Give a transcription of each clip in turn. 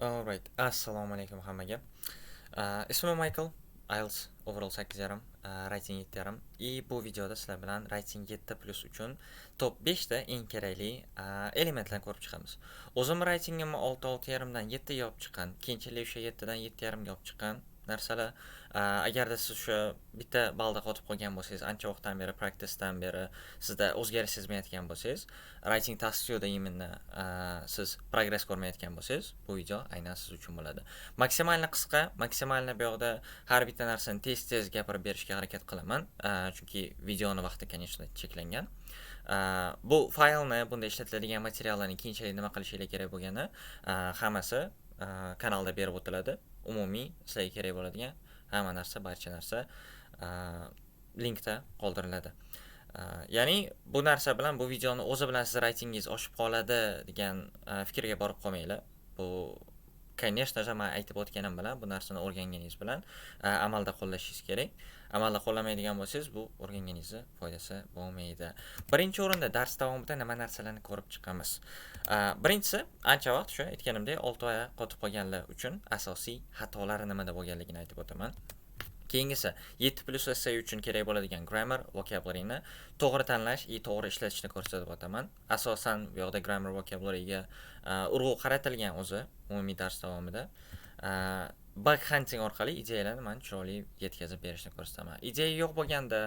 Alright, assalomu alaykum hammaga. Ismim Michael, IELTS overall 8.5, writing 7.5. Bu videoda sizlar bilan writing 7+ uchun top 5 ta eng kerakli elementlarni ko'rib chiqamiz. O'zim writingimni 6.5 dan 7 ga olib chiqqan, keyinchalik o'sha 7 dan 7.5 ga olib chiqqan narsalar. Agarda siz o'sha bitta balda qotib qolgan bo'lsangiz, ancha vaqtdan beri practicedan beri sizda o'zgarish sezmayotgan bo'lsangiz, writing taskda именно siz progress ko'rmayotgan bo'lsangiz, bu video aynan siz uchun bo'ladi. Maksimalni qisqa, maksimalni bu yoqda har bitta narsani tez-tez gapirib berishga harakat qilaman, chunki videoni vaqti, конечно, cheklangan. Bu faylni, bunda ishlatiladigan materiallarning keyinchalik nima qilishingiz kerak bo'lgani hammasi kanalda berib o'tiladi. Umumiy sizlarga kerak bo'ladigan hamma narsa, barcha narsa linkda qoldiriladi. Ya'ni bu narsa bilan, bu videoni o'zi bilan siz writingingiz oshib qoladi degan fikrga borib qolmanglar. Bu конечно же men aytib o'tganim bilan bu narsani o'rganganingiz bilan amalda qo'llashingiz kerak. Amalda qo'llamaydigan bo'lsangiz, bu o'rganganingizni foydasi bo'lmaydi. Birinchi o'rinda dars davomida nima narsalarni ko'rib chiqamiz? Birinchisi, ancha vaqt shu aytganimdek 6 oy qotib qolganlar uchun asosiy xatolari nimada bo'lganligini aytib o'taman. Keyingisi 7+ essay uchun kerak bo'ladigan grammar, vocabularyni to'g'ri tanlash va to'g'ri ishlatishni ko'rsatib o'taman. Asosan bu yoqda grammar, vocabularyga urg'u qaratilgan o'zi umumiy dars davomida. Bug hunting orqali ideyalarni men chiroyli yetkazib berishni ko'rsataman. Ideya yo'q bo'lganda,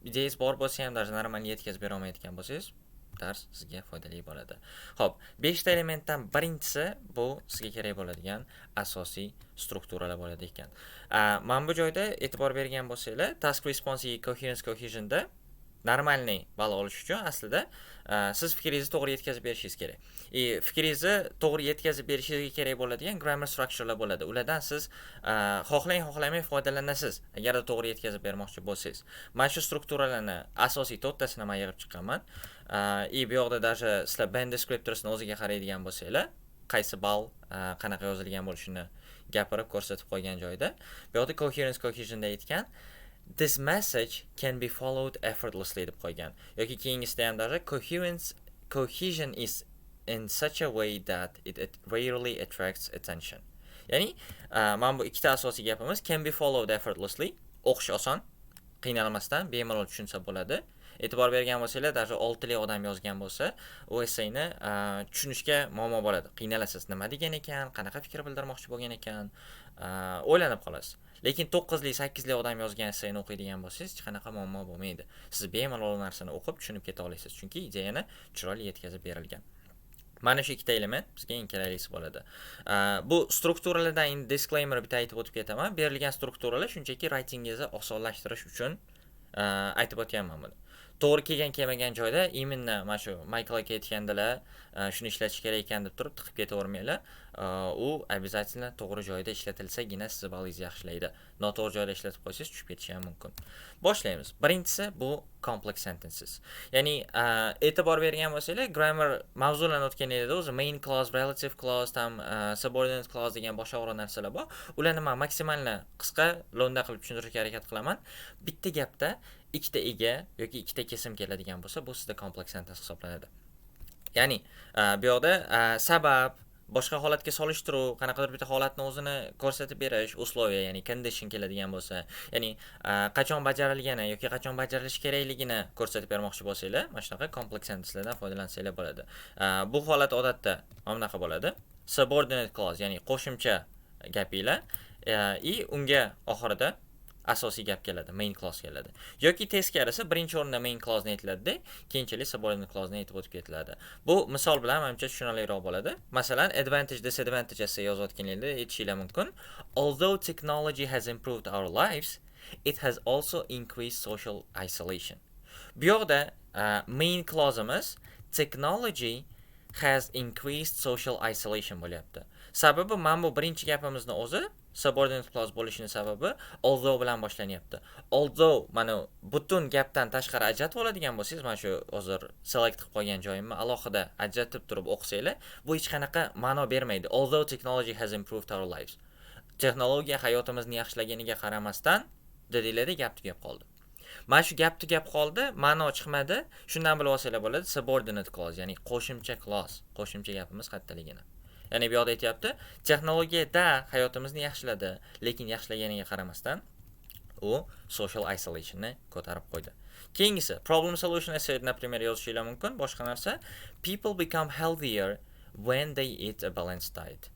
ideyangiz bor bo'lsa ham даже normalni yetkazib bera olmayotgan bo'lsangiz, dars sizga foydali bo'ladi. Xo'p, 5 ta elementdan birinchisi bu sizga kerak bo'ladigan asosiy strukturalar bo'ladi ekan. Men bu joyda e'tibor bergan bo'lsanglar, task response coherence cohesionda normalniy ball olish uchun aslida siz fikringizni to'g'ri yetkazib berishingiz kerak. Fikringizni to'g'ri yetkazib berishingizga kerak bo'ladigan grammar structurelar bo'ladi. Ulardan siz xohlang-xohlamay foydalanasiz agar to'g'ri yetkazib bermoqchi bo'lsangiz. Mana shu strukturalarni asosiy 4 tasini men yig'ib chiqqanman. Bu yoqda даже sizlar band descriptorsni o'ziga qaraydigan bo'lsanglar, qaysi ball qanaqa yozilgan bo'lishini gapirib ko'rsatib qo'ygan joyda, bu yoqda coherence cohesionda aytgan this message can be followed effortlessly deb qo'ygan. Yoki keyingisida ham даже cohesion is in such a way that it rarely attracts attention. Ya'ni mana bu ikkita asosiy gapimiz can be followed effortlessly, o'qish oson, qiynalmasdan bemalol tushunsa bo'ladi. E'tibor bergan bo'lsanglar, даже 6 li odam yozgan bo'lsa, u essayni tushunishga muammo bo'ladi. Qiynalasiz, nima degan ekan, qanaqa fikr bildirmoqchi bo'lgan ekan, o'ylanib qolasiz. Lekin 9 li, 8 li odam yozgan essayni o'qiydigan bo'lsangiz, hech qanaqa muammo bo'lmaydi. Siz bemalol narsani o'qib tushunib keta olasiz, chunki ideyani chiroyli yetkazib berilgan. Mana shu ikkita element bizga eng keraklisi bo'ladi. Bu strukturalardan disclaimer bitta aytib o'tib ketaman. Berilgan strukturalar shunchaki writingingizni osonlashtirish uchun aytib o'tganman buni. To'g'ri kelgan joyda именно mana shu Michael aka aytgandilar, shuni ishlatish kerak ekan deb turib tiqib ketavermanglar. U обязательно to'g'ri joyda ishlatilsagina siz balingizni yaxshilaydi. Noto'g'ri joyda ishlatib qo'ysangiz tushib ketishi ham mumkin. Boshlaymiz. Birinchisi bu complex sentences. Ya'ni e'tibor bergan bo'lsanglar, grammar mavzularni o'tganingizda o'zi main clause, relative clause, subordinate clause degan boshqa narsalar bor. Ularni men maksimalni qisqa lo'nda qilib tushuntirishga harakat qilaman. Bitta gapda ikkita ega yoki ikkita kesim keladigan bo'lsa, bu sizda complex sentence hisoblanadi. Ya'ni bu yoqda sabab, boshqa holatga solishtiruv, qanaqadir bitta holatni o'zini ko'rsatib berish, условия, ya'ni condition keladigan bo'lsa, ya'ni qachon bajarilgani yoki qachon bajarilishi kerakligini ko'rsatib bermoqchi bo'lsanglar, mana shunaqa complex sentencelardan foydalansanglar bo'ladi. Bu holat odatda mana bunaqa bo'ladi. Subordinate clause, ya'ni qo'shimcha gapinglar, unga oxirida asosiy gap keladi, main clause keladi. Yoki teskarisi, birinchi o'rinda main clause ni aytiladi, keyinchalik subordinate clause ni aytib o'tib ketiladi. Bu misol bilan menimcha tushunarliroq bo'ladi. Masalan, advantage, disadvantage esa yozayotganingizda aytishinglar mumkin. Although technology has improved our lives, it has also increased social isolation. Bu yoqda main clauseimiz technology has increased social isolation bo'lyapti. Sababi men bu birinchi gapimizni o'zi subordinate clause bo'lishini sababi although bilan boshlanyapti. Although mana butun gapdan tashqari ajratib oladigan bo'lsangiz, mana shu hozir select qilib qo'ygan joyimni alohida ajratib turib o'qisanglar, bu hech qanaqa ma'no bermaydi. Although technology has improved our lives. Texnologiya hayotimizni yaxshilaganiga qaramasdan dedinglarda gap tugab qoldi. Mana shu gap tugab qoldi, ma'no chiqmadi. Shundan bilib olsanglar bo'ladi, subordinate clause, ya'ni qo'shimcha clause, qo'shimcha gapimiz qayerdaligini. Ya'ni bu yoqda aytyapti, texnologiyada hayotimizni yaxshiladi, lekin yaxshilaganiga qaramasdan u social isolationni ko'tarib qo'ydi. Keyingisi problem solution essay, например, yozishinglar mumkin. Boshqa narsa, people become healthier when they eat a balanced diet.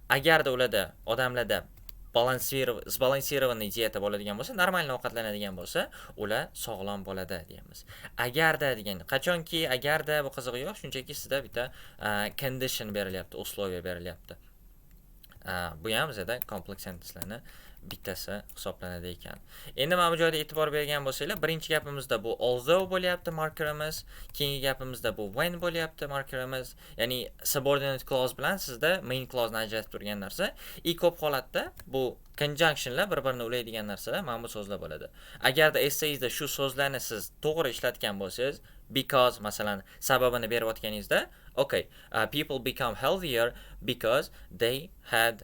Agarda ularda odamlarda sbalansirованный dieta bo'ladigan bo'lsa, normal ovqatlanadigan bo'lsa, ular sog'lom bo'ladi deymiz. Agarda degan, qachonki agarda bu qizig'i yo'q, shunchaki sizda bitta condition berilyapti, условия berilyapti. Bu ham bizda kompleks sentencelarni bittasi hisoblanadi ekan. Endi mana bu joyda e'tibor bergan bo'lsanglar, birinchi gapimizda bu although bo'lyapti markerimiz, keyingi gapimizda bu when bo'lyapti markerimiz. Ya'ni subordinate clause bilan sizda main clause ni ajratib turgan narsa. Ko'p holatda bu conjunctionlar bir-birini ulaydigan narsalar mana bu so'zlar bo'ladi. Agarda essayingizda shu so'zlarni siz to'g'ri ishlatgan bo'lsangiz, because masalan sababini berib o'tganingizda, okay, people become healthier because they had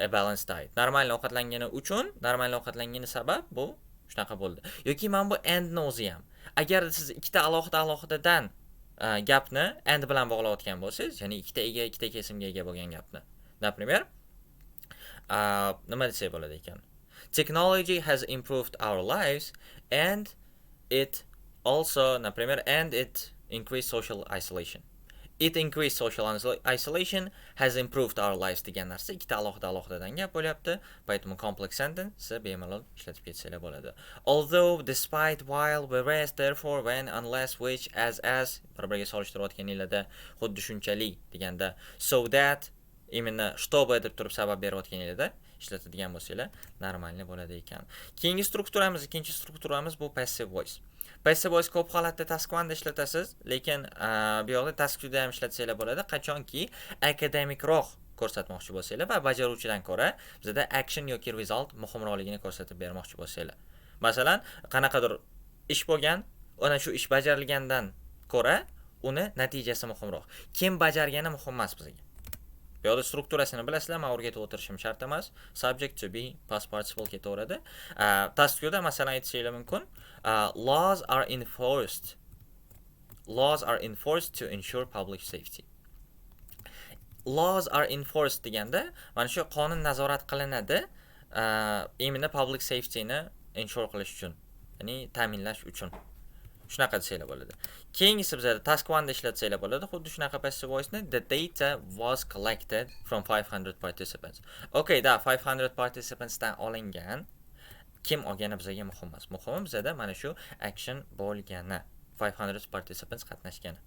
a balanced diet. Normal ovqatlangani uchun, normal ovqatlangani sabab bu shunaqa bo'ldi. Yoki mana bu and ni o'zi ham. Agar siz ikkita alohida-alohidadan gapni and bilan bog'layotgan bo'lsangiz, ya'ni ikkita ega, ikkita kesimga ega bo'lgan gapni. Например, nima desak bo'ladi ekan? Technology has improved our lives and it also, например, and it increased social isolation. It increased social isolation has improved our lives degan narsa ikkita alohida-alohidadan gap bo'lyapti. Поэтому complex sentence bemalol ishlatib ketsanglar bo'ladi. Although, despite, while, whereas, therefore, when, unless, which, as bir-biriga solishtirayotganinglarda xuddi shunchalik deganda so that именно чтобы deb turib sabab berayotganinglarda ishlatadigan bo'lsanglar normalni bo'ladi ekan. Keyingi strukturamiz, ikkinchi strukturamiz bu passive voice. Passive voice ko'p holatda task 1 da ishlatasiz, lekin bu yoqda task 2 da ham ishlatsanglar bo'ladi, qachonki akademikroq ko'rsatmoqchi bo'lsanglar va bajaruvchidan ko'ra bizda action yoki result muhimroqligini ko'rsatib bermoqchi bo'lsanglar. Masalan, qanaqadir ish bo'lgan, ona shu ish bajarilgandan ko'ra uni natijasi muhimroq. Kim bajargani muhim emas bizga. Bu yoqda strukturasini bilasizlar, men o'rgatib o'tirishim shart emas. Subject to be, past participle ketaveradi. Task 2 da masalan aytishinglar mumkin. Laws are enforced to ensure public safety. Laws are enforced deganda, mana shu qonun nazorat qilinadi, imini public safety ni ensure qilish uchun, ya'ni ta'minlash uchun. Shunaqa desanglar bo'ladi. Keyingisi bizda task 1 da ishlatsanglar bo'ladi. Xuddi shunaqa passive voice ni the data was collected from 500 participants. Okay, da 500 participants dan olingan. Kim olgani bizga muhim emas. Muhimi bizda mana shu action bo'lgani. 500 participants qatnashgani.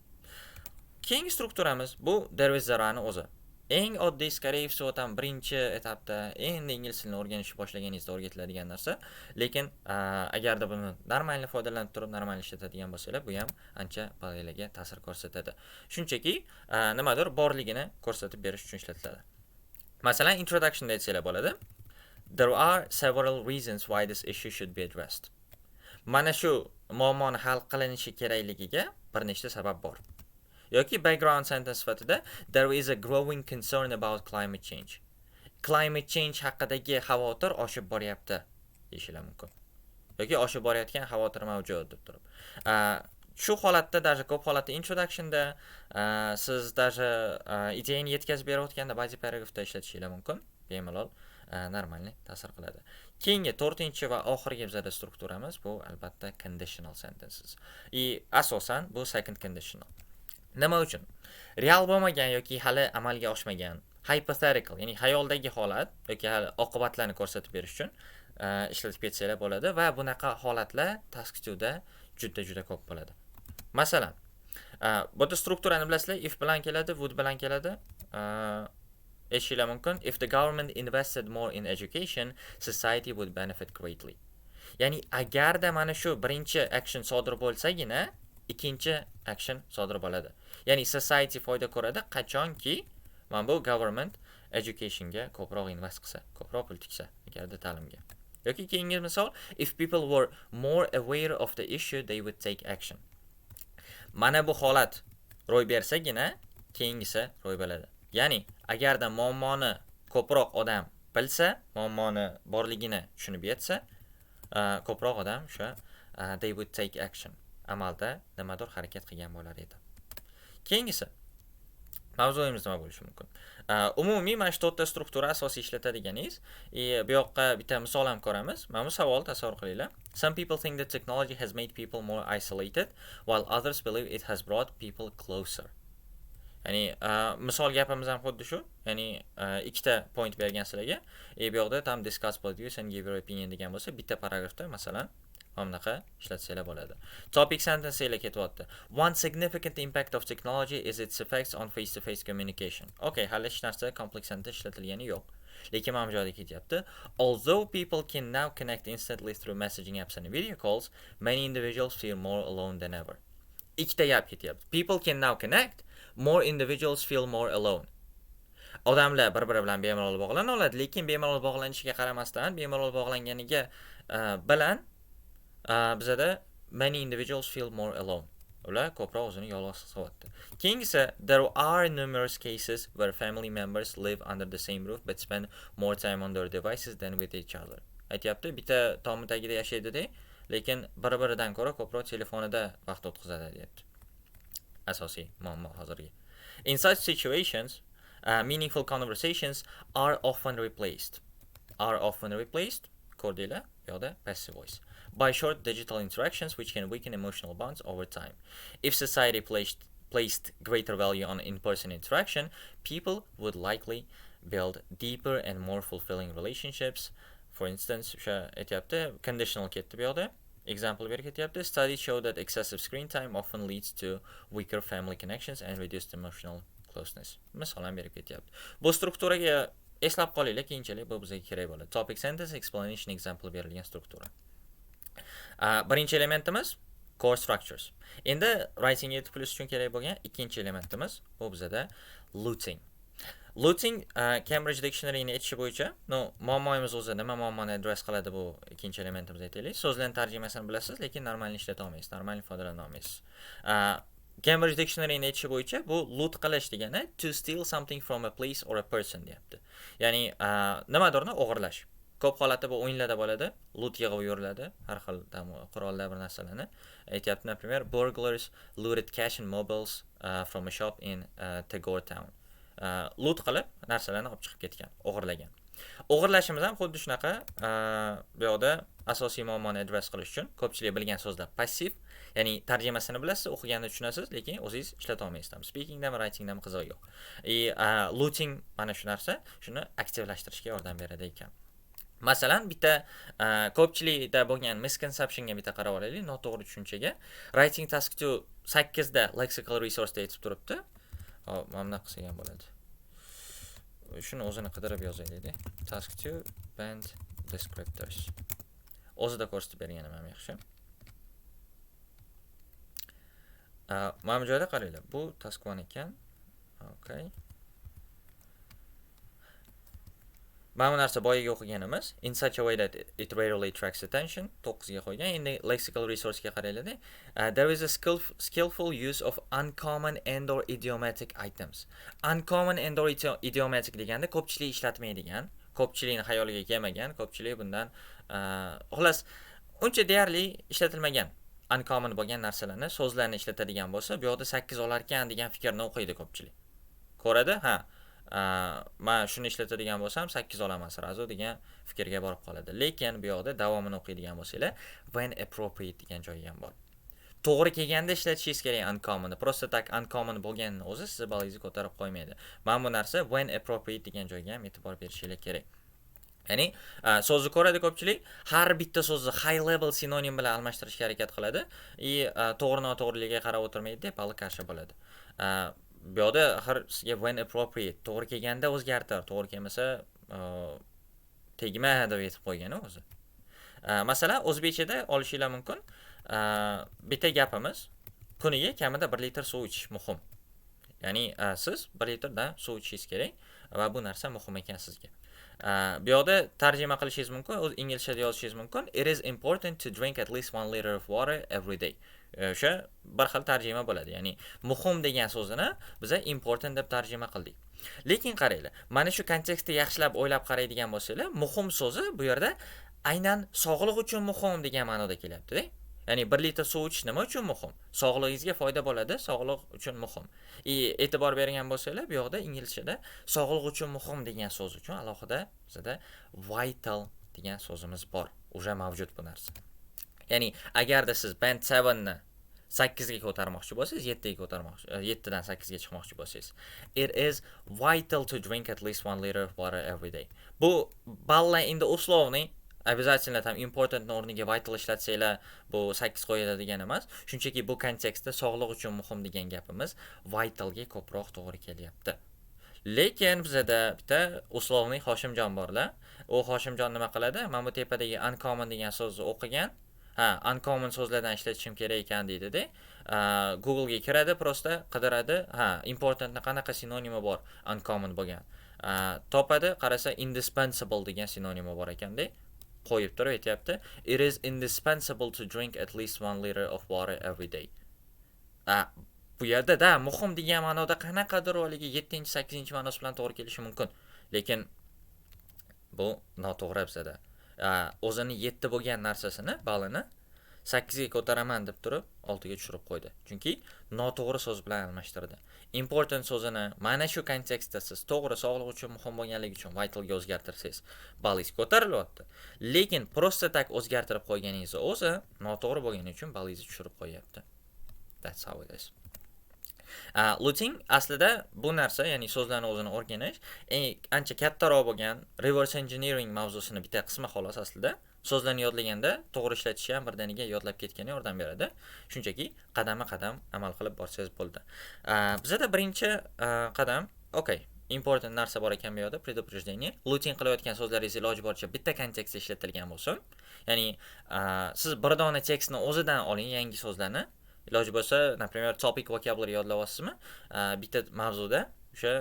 Keyingi strukturamiz bu there is zero ni o'zi. Eng oddiy, скорее всего, tam birinchi etapda endi ingliz tilini o'rganishni boshlaganingizda o'rgatiladigan narsa, lekin agarda buni normalni foydalanib turib normal ishlatadigan bo'lsanglar, bu ham ancha balalarga ta'sir ko'rsatadi. Shunchaki nimadir borligini ko'rsatib berish uchun ishlatiladi. Masalan, introduction da aytsanglar bo'ladi. There are several reasons why this issue should be addressed. Mana shu muammoni hal qilinishi kerakligiga bir nechta sabab bor. Yoki background sentence sifatida there is a growing concern about climate change. Climate change haqidagi xavotir oshib boryapti deyishlar mumkin. Yoki oshib borayotgan xavotir mavjud deb turib. Shu holatda, даже ko'p holatda introductionda siz даже ideyani yetkazib berayotganda body paragraphda ishlatishinglar mumkin. Bemalol normalni ta'sir qiladi. Keyingi 4-chi va oxirgi bizda strukturamiz bu albatta conditional sentences. Asosan bu second conditional. Nima uchun? Real bo'lmagan yoki hali amalga oshmagan, hypothetical, ya'ni xayoldagi holat yoki hali oqibatlarni ko'rsatib berish uchun ishlatib ketsanglar bo'ladi va bunaqa holatlar task 2 da juda ko'p bo'ladi. Masalan, bu strukturani bilasizlar, if bilan keladi, would bilan keladi. Eshitishlar mumkin. If the government invested more in education, society would benefit greatly. Ya'ni agarda mana shu birinchi action sodir bo'lsagina, ikkinchi action sodir bo'ladi. Ya'ni society foyda ko'radi qachonki mana bu government educationga ko'proq invest qilsa, ko'proq pul tiksa, agarda ta'limga. Yoki keyingi misol, if people were more aware of the issue, they would take action. Mana bu holat ro'y bersagina, keyingisi ro'y beradi. Ya'ni agarda muammoni ko'proq odam bilsa, muammoni borligini tushunib yetsa, ko'proq odam o'sha they would take action. Amalda nimadir harakat qilgan bo'lar edi. Keyingisi Mavzuyimiz nima bo'lishi mumkin? Umumiy mana shu 4 ta struktura asosiy ishlatadiganingiz, bu yoqqa bitta misol ham ko'ramiz. Mana bu savol tasavvur qilinglar. Some people think that technology has made people more isolated, while others believe it has brought people closer. Ya'ni misol gapimiz ham xuddi shu. Ya'ni ikkita point bergan sizlarga. Bu yoqda tam discuss about use and give your opinion degan bo'lsa, bitta paragrafda masalan bunaqa ishlatsanglar bo'ladi. Topic sentencelar ketyapti. One significant impact of technology is its effects on face-to-face communication. Okay, hali hech narsa complex sentence ishlatilgani yo'q. Lekin mana bu joyda ketyapti. Although people can now connect instantly through messaging apps and video calls, many individuals feel more alone than ever. Ikkita gap ketyapti. People can now connect, more individuals feel more alone. Odamlar bir-biri bilan bemalol bog'lana oladi, lekin bemalol bog'lanishiga qaramasdan, bemalol bog'langaniga bilan bizada many individuals feel more alone. Ular ko'proq o'zini yolg'iz his qilyapti. Keyingisi, there are numerous cases where family members live under the same roof but spend more time on their devices than with each other. Aytyapti, bitta tom tagida yashaydi-da, lekin bir-biridan ko'ra ko'proq telefonida vaqt o'tkazadi, deyapti. Asosiy muammo hozirgi. In such situations, meaningful conversations are often replaced. Ko'rdinglar, bu yoqda passive voice. By short digital interactions which can weaken emotional bonds over time. If society placed greater value on in-person interaction, people would likely build deeper and more fulfilling relationships. For instance, conditional ketdi bu yoqda. Example berib ketyapti. Studies show that excessive screen time often leads to weaker family connections and reduced emotional closeness. Misol ham berib ketyapti. Bu strukturaga eslab qolinglar, keyinchalik bu bizga kerak bo'ladi. Topic sentence explanation example berilgan struktura. Birinchi elementimiz core structures. Endi writing 7+ uchun kerak bo'lgan ikkinchi elementimiz bu bizada looting. Looting Cambridge Dictionary ni aytishi bo'yicha, muammomiz o'zi nima muammoni address qiladi bu ikkinchi elementimiz aytaylik. So'zlarning tarjimasini bilasiz, lekin normal ishlata olmaysiz, normal ifodalana olmaysiz. Cambridge Dictionary ni aytishi bo'yicha bu loot qilish degani to steal something from a place or a person deyapti. Ya'ni nimadirni o'g'irlash. Ko'p holatda bu o'yinlarda bo'ladi, loot yig'ib yuriladi, har xil qurollar bir narsalarni. Aytyapti, например, burglars looted cash and mobiles from a shop in Tagore town. Loot qilib narsalarni olib chiqib ketgan, o'g'irlagan. O'g'irlashimiz ham xuddi shunaqa, bu yoqda asosiy muammoni address qilish uchun ko'pchilik bilgan so'zlar passiv, ya'ni tarjimasini bilasiz, o'qiganda tushunasiz, lekin o'zingiz ishlata olmaysiz. Speakingdami, writingdami qizig'i yo'q. Looting mana shu narsa, shuni aktivlashtirishga yordam beradi ekan. Masalan, bitta ko'pchilikda bo'lgan misconceptionga bitta qarab olaylik, noto'g'ri tushunchaga. Writing task 2 8 da lexical resource aytib turibdi. Hop, mana qilsa ham bo'ladi. Shuni o'zini qidirib yozaylik-da. Task 2 band descriptors. O'zida ko'rsatib berganim ham yaxshi. Mana bu joyda qaranglar. Bu task 1 ekan. Okay. Mana bu narsa boyaga o'qiganimiz in such a way that it rarely attracts attention 9 ga qo'ygan. Endi lexical resource ga qaraylik. There is a skillful use of uncommon and or idiomatic items. Uncommon and or idiomatic deganda ko'pchilik ishlatmaydigan, ko'pchilikning xayoliga kelmagan, ko'pchilik bundan xullas uncha deyarli ishlatilmagan uncommon bo'lgan narsalarni, so'zlarni ishlatadigan bo'lsa, bu yoqda 8 olar ekan degan fikrni o'qiydi ko'pchilik. Ko'radi? Ha. Men shuni ishlatadigan bo'lsam 8 olaman sirazu degan fikrga borib qoladi. Lekin bu yoqda davomini o'qiydigan bo'lsanglar, when appropriate degan joyi ham bor. To'g'ri kelganda ishlatishingiz kerak uncommon. Просто так uncommon bo'lganini o'zi sizni balangizni ko'tarib qo'ymaydi. Men bu narsa when appropriate degan joyga ham e'tibor berishingiz kerak. Ya'ni so'zni ko'radi ko'pchilik, har bitta so'zni high level sinonim bilan almashtirishga harakat qiladi, to'g'ri-noto'g'riligiga qarab o'tirmaydi deb hali qarshi bo'ladi. Bu yoqda sizga when appropriate to'g'ri kelganda o'zgartir, to'g'ri kelmasa tegma deb aytib qo'ygan o'zi. Masalan, o'zbekchada olishinglar mumkin. Bitta gapimiz kuniga kamida 1 litr suv ichish muhim. Ya'ni siz 1 litrdan suv ichishingiz kerak va bu narsa muhim ekan sizga. Bu yoqda tarjima qilishingiz mumkin, o'z inglizchada yozishingiz mumkin. It is important to drink at least 1 liter of water every day. O'sha bir xil tarjima bo'ladi. Ya'ni muhim degan so'zini biz important deb tarjima qildik. Lekin qaranglar, mana shu kontekstda yaxshilab o'ylab qaraydigan bo'lsanglar, muhim so'zi bu yerda aynan sog'liq uchun muhim degan ma'noda kelyapti-da. Ya'ni 1 litr suv ichish nima uchun muhim? Sog'lig'ingizga foyda bo'ladi, sog'liq uchun muhim. E'tibor bergan bo'lsanglar, bu yoqda inglizchada sog'liq uchun muhim degan so'z uchun alohida bizda vital degan so'zimiz bor. O'sha mavjud bu narsa. Ya'ni agarda siz band 7 ni 8 ga ko'tarmoqchi bo'lsangiz, 7 ga ko'tarmoqchi, 7 dan 8 ga chiqmoqchi bo'lsangiz, it is vital to drink at least 1 liter of water every day. Bu balla endi условный обязательно там important o'rniga vital ishlatsanglar, bu 8 qo'yadi degani emas. Shunchaki bu kontekstda sog'liq uchun muhim degan gapimiz vital ga ko'proq to'g'ri kelyapti. Lekin bizda bitta условный Hoshimjon borlar. U Hoshimjon nima qiladi? Mana bu tepadagi uncommon degan so'zni o'qigan. Uncommon so'zlardan ishlatishim kerak ekan deydi-da. Google ga kiradi, prosta qidiradi. Importantni qanaqa sinonimi bor uncommon bo'lgan. Topadi, qarasa indispensable degan sinonimi bor ekan-da. Qo'yib turib aytayapti. It is indispensable to drink at least 1 liter of water every day. Bu yerda da muhim degan ma'noda qanaqadir o'ligi 7-8 ma'nosi bilan to'g'ri kelishi mumkin. Lekin bu noto'g'ri bizda. O'zini 7 bo'lgan narsasini, balini 8 ga ko'taraman deb turib 6 ga tushirib qo'ydi. Chunki noto'g'ri so'z bilan almashtirdi. Important so'zini mana shu kontekstda siz to'g'ri sog'liq uchun muhim bo'lganligi uchun vital ga o'zgartirsangiz, balingiz ko'tarilyapti. Lekin prosta tak o'zgartirib qo'yganingiz o'zi noto'g'ri bo'lgani uchun balingizni tushirib qo'yapti. That's how it is. Looting aslida bu narsa, ya'ni so'zlarni o'zini o'rganish, ancha kattaroq bo'lgan reverse engineering mavzusini bitta qismi xolos aslida. So'zlarni yodlaganda to'g'ri ishlatish ham birdaniga yodlab ketganga yordam beradi. Shunchaki qadama-qadam amal qilib borsangiz bo'ldi. Bizda birinchi qadam, okay, important narsa bor ekan bu yerda, предупреждение. Looting qilayotgan so'zlaringiz iloji boricha bitta kontekstda ishlatilgan bo'lsin. Ya'ni siz bir dona tekstni o'zidan oling, yangi so'zlarni. Iloji bo'lsa, например, topic vocabulary yodlab olsizmi? Bitta mavzuda o'sha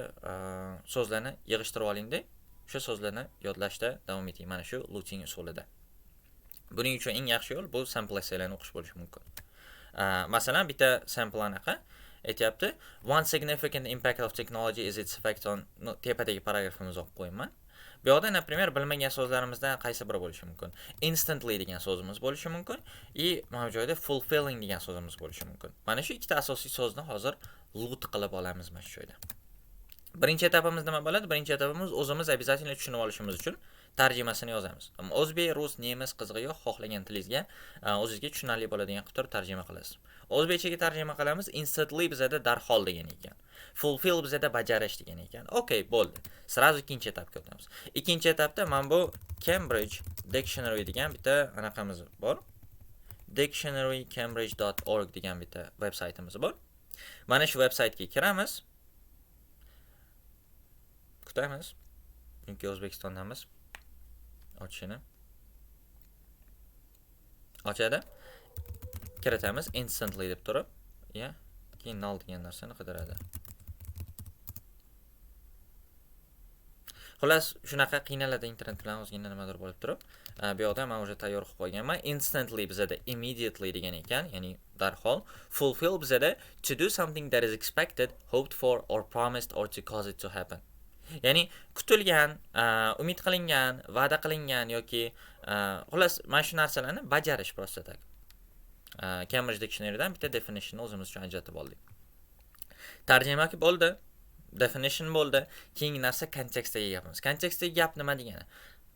so'zlarni yig'ishtirib olingda, o'sha so'zlarni yodlashda davom eting. Mana shu looting usulida. Buning uchun eng yaxshi yo'l bu sample essaylarni o'qish bo'lishi mumkin. Masalan, bitta sample anaqa aytayapti. One significant impact of technology is its effect on tepadagi paragrafimizni o'qib qo'yaman. Bu yerda, например, bilmagan so'zlarimizdan qaysi biri bo'lishi mumkin? Instantly degan so'zimiz bo'lishi mumkin, mana bu joyda fulfilling degan so'zimiz bo'lishi mumkin. Mana shu ikkita asosiy so'zni hozir loot qilib olamiz mana shu joyda. Birinchi etapimiz nima bo'ladi? Birinchi etapimiz o'zimiz обязательно tushunib olishimiz uchun tarjimasini yozamiz. O'zbek, rus, nemis qizig'i yo'q, xohlagan tilingizga o'zingizga tushunarli bo'ladigan qilib tarjima qilasiz. O'zbekchaga tarjima qilamiz. Instantly bizada darhol degan ekan. Fulfill bizada bajarish degan ekan. Okay, bo'ldi. Sразу ikkinchi etapga o'tamiz. Ikkinchi etapda mana bu Cambridge Dictionary degan bitta anaqamiz bor. dictionarycambridge.org degan bitta veb-saytimiz bor. Mana shu veb-saytga kiramiz. Kutamiz. Chunki O'zbekistondamiz. Ochishini. Ochadi. Kiritamiz instantly deb turib, keyin null degan narsani qidiradi. Xullas, shunaqa qiynaladi internet bilan o'zgina nimadir bo'lib turib, bu yoqda men o'sha tayyor qilib qo'yganman. Instantly bizada immediately degan ekan, ya'ni darhol. Fulfill bizada to do something that is expected, hoped for or promised or to cause it to happen. Ya'ni kutilgan, umid qilingan, va'da qilingan yoki xullas mana shu narsalarni bajarish prosta tak. Cambridge Dictionary'dan bitta definition o'zimiz uchun ajratib oldik. Tarjima bo'ldi, definition bo'ldi, keyingi narsa kontekstdagi gapimiz. Kontekstdagi gap nima degani?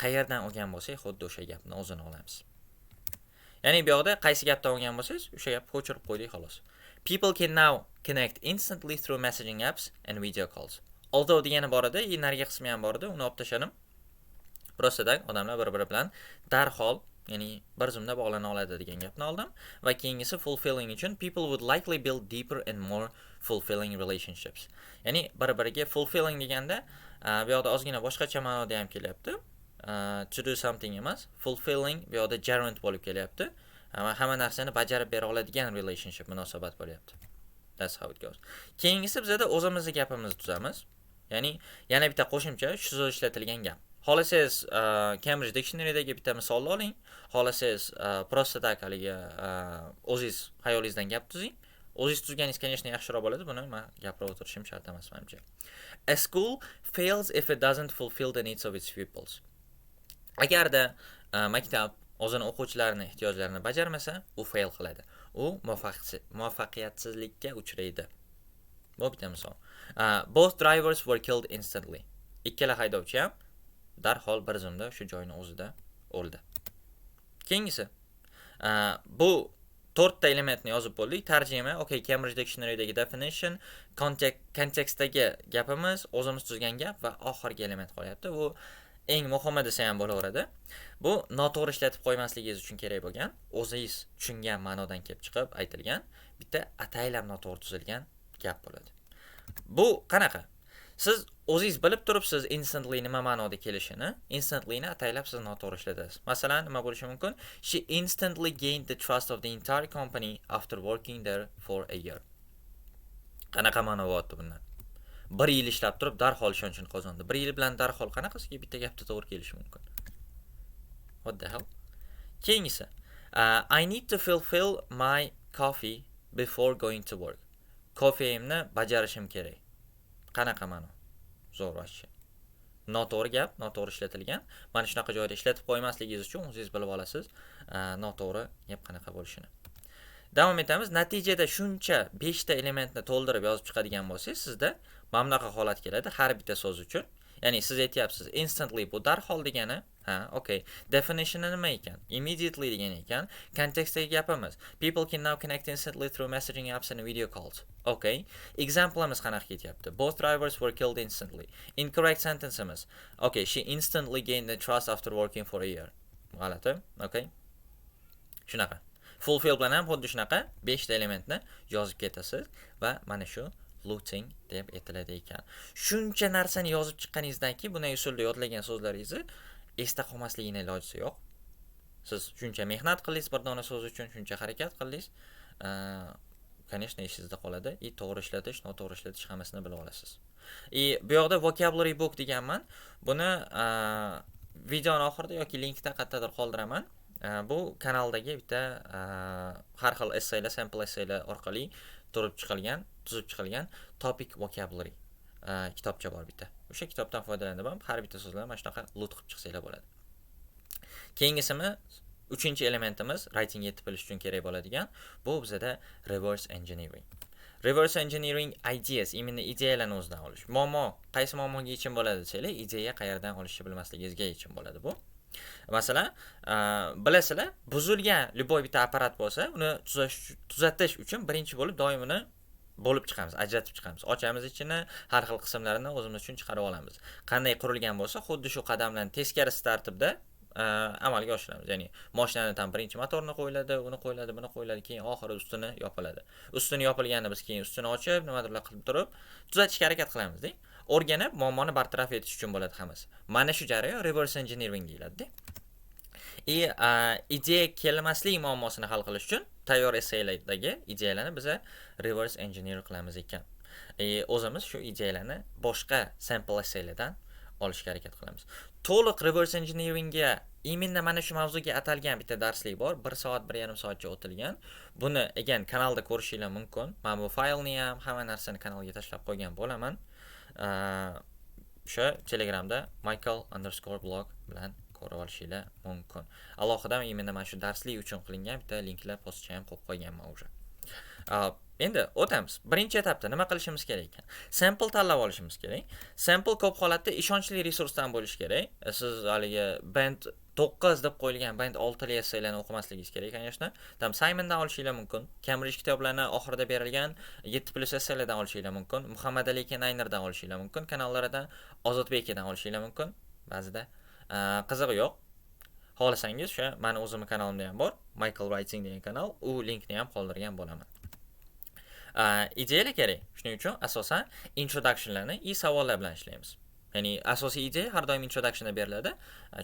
Qayerdan olgan bo'lsak, xuddi o'sha gapni o'zini olamiz. Ya'ni bu yoqda qaysi gapdan olgan bo'lsangiz, o'sha gapni ko'chirib qo'ydik xolos. People can now connect instantly through messaging apps and video calls. Although degani bor edi, nariga qismi ham bor edi, uni olib tashladim. Prostadan odamlar bir-biri bilan darhol, ya'ni bir zumda bog'lana oladi degan gapni oldim va keyingisi fulfilling uchun people would likely build deeper and more fulfilling relationships. Ya'ni bir-biriga fulfilling deganda bu yoqda ozgina boshqacha ma'noda ham kelyapti. To do something emas, fulfilling bu yoqda gerund bo'lib kelyapti. Hamma narsani bajarib bera oladigan relationship munosabat bo'lyapti. That's how it goes. Keyingisi bizda o'zimizning gapimizni tuzamiz. Ya'ni yana bitta qo'shimcha shu so'z ishlatilgan gap. Xohlasangiz Cambridge Dictionary'dagi bitta misolni oling. Xohlasangiz prosta tak haligi o'zingiz xayolingizdan gap tuzing. O'zingiz tuzganingiz, конечно, yaxshiroq bo'ladi. Buni men gapirib o'tirishim shart emas menimcha. A school fails if it doesn't fulfill the needs of its pupils. Agarda maktab o'zini o'quvchilarini ehtiyojlarini bajarmasa, u fail qiladi. U muvaffaqiyatsizlikka uchraydi. Bu bitta misol. Both drivers were killed instantly. Ikkala haydovchi ham darhol bir zumda shu joyning o'zida o'ldi. Keyingisi. Bu 4 ta elementni yozib bo'ldik. Tarjima, okay, Cambridge Dictionary'dagi definition, kontekstdagi gapimiz, o'zimiz tuzgan gap va oxirgi element qolyapti. Bu eng muhimi desa ham bo'laveradi. Bu noto'g'ri ishlatib qo'ymasligingiz uchun kerak bo'lgan, o'zingiz tushungan ma'nodan kelib chiqib aytilgan bitta ataylab noto'g'ri tuzilgan gap bo'ladi. Bu qanaqa? Siz o'zingiz bilib turibsiz instantly nima ma'noda kelishini, instantlyni ataylab siz noto'g'ri ishlatasiz. Masalan, nima bo'lishi mumkin? She instantly gained the trust of the entire company after working there for a year. Qanaqa ma'no bo'lyapti bundan? 1 yil ishlab turib darhol ishonchini qozondi. 1 yil bilan darhol qanaqasiga bitta gapda to'g'ri kelishi mumkin? What the hell? Keyingisi. I need to fulfill my coffee before going to work. Kofeimni bajarishim kerak. Qanaqa ma'no? Zo'r vashchi. Noto'g'ri gap, noto'g'ri ishlatilgan. Mana shunaqa joyda ishlatib qo'ymasligingiz uchun o'zingiz bilib olasiz, noto'g'ri gap qanaqa bo'lishini. Davom etamiz. Natijada shuncha 5 ta elementni to'ldirib yozib chiqadigan bo'lsangiz, sizda mana bunaqa holat keladi har bitta so'z uchun. Ya'ni siz aytyapsiz instantly bu darhol degani, okay. Definition nima ekan? Immediately degani ekan. Kontekstdagi gapimiz. People can now connect instantly through messaging apps and video calls. Okay. Example'imiz qanaqa ketyapti? Both drivers were killed instantly. Incorrect sentence'imiz. Okay, she instantly gained the trust after working for a year. G'alati. Okay. Shunaqa. Fulfill bilan ham xuddi shunaqa 5 ta elementni yozib ketasiz va mana shu looting deb aytiladi ekan. Shuncha narsani yozib chiqqaningizdan keyin bunday usulda yodlagan so'zlaringizni esda qolmasligining iloji yo'q. Siz shuncha mehnat qildingiz bir dona so'z uchun, shuncha harakat qildingiz, конечно, esingizda qoladi. To'g'ri ishlatish, noto'g'ri ishlatish hammasini bilib olasiz. Bu yoqda vocabulary book deganman. Buni videoning oxirida yoki linkda qayerdadir qoldiraman. Bu kanaldagi bitta har xil essaylar, sample essaylar orqali tuzib chiqilgan topic vocabulary kitobcha bor bitta. O'sha kitobdan foydalanib ham har bitta so'zlarni mana shunaqa loot qilib chiqsanglar bo'ladi. Keyingisimi 3-elementimiz writing yetib bilish uchun kerak bo'ladigan, bu bizada reverse engineering. Reverse engineering ideas, imенно ideyalarni o'zidan olish. Qaysi muammoga yechim bo'ladi desanglar, ideya qayerdan olishni bilmasligingizga yechim bo'ladi bu. Masalan, bilasizlar, buzilgan любой bitta apparat bo'lsa, uni tuzatish uchun birinchi bo'lib doim uni bo'lib chiqamiz, ajratib chiqamiz. Ochamiz ichini, har xil qismlarini o'zimiz uchun chiqarib olamiz. Qanday qurilgan bo'lsa, xuddi shu qadamlarni teskarisi tartibda amalga oshiramiz. Ya'ni mashinani ham birinchi motorni qo'yiladi, uni qo'yiladi, buni qo'yiladi, keyin oxiri ustuni yopiladi. Ustuni yopilganini biz keyin ustini ochib, nimadirlar qilib turib, tuzatishga harakat qilamiz-da. O'rganib, muammoni bartaraf etish uchun bo'ladi hammasi. Mana shu jarayon reverse engineering deyiladi-da. Ideya kelmaslik muammosini hal qilish uchun tayyor essaylardagi ideyalarni biz reverse engineer qilamiz ekan. O'zimiz shu ideyalarni boshqa sample essaylardan olishga harakat qilamiz. To'liq reverse engineeringga именно mana shu mavzuga atalgan bitta darslik bor. 1 soat, 1,5 soatcha o'tilgan. Buni kanalda ko'rishingiz mumkin. Men bu faylni ham, hamma narsani kanalga tashlab qo'ygan bo'laman. O'sha Telegramda michael_blog bilan ko'rib olishingiz mumkin. Alohida imенно mana shu darslik uchun qilingan bitta linklar postcha ham qo'yib qo'yganman o'sha. Endi o'tamiz. Birinchi etapda nima qilishimiz kerak ekan? Sample tanlab olishimiz kerak. Sample ko'p holatda ishonchli resursdan bo'lishi kerak. Siz haligi band 9 deb qo'yilgan band 6 li essaylarni o'qimasligingiz kerak, конечно. Tam Simondan olishingiz mumkin. Cambridge kitoblarini oxirida berilgan 7+ essaylardan olishingiz mumkin. Muhammad Ali Kenaynirdan olishingiz mumkin. Kanallaridan Ozodbekidan olishingiz mumkin. Ba'zida qizig'i yo'q. Xohlasangiz o'sha meni o'zimning kanalimda ham bor, Michael Writing degan kanal. U linkni ham qoldirgan bo'laman. Ideyalar kerak. Shuning uchun asosan introductionlarni savollar bilan ishlaymiz. Ya'ni asosiy ideya har doim introductionda beriladi.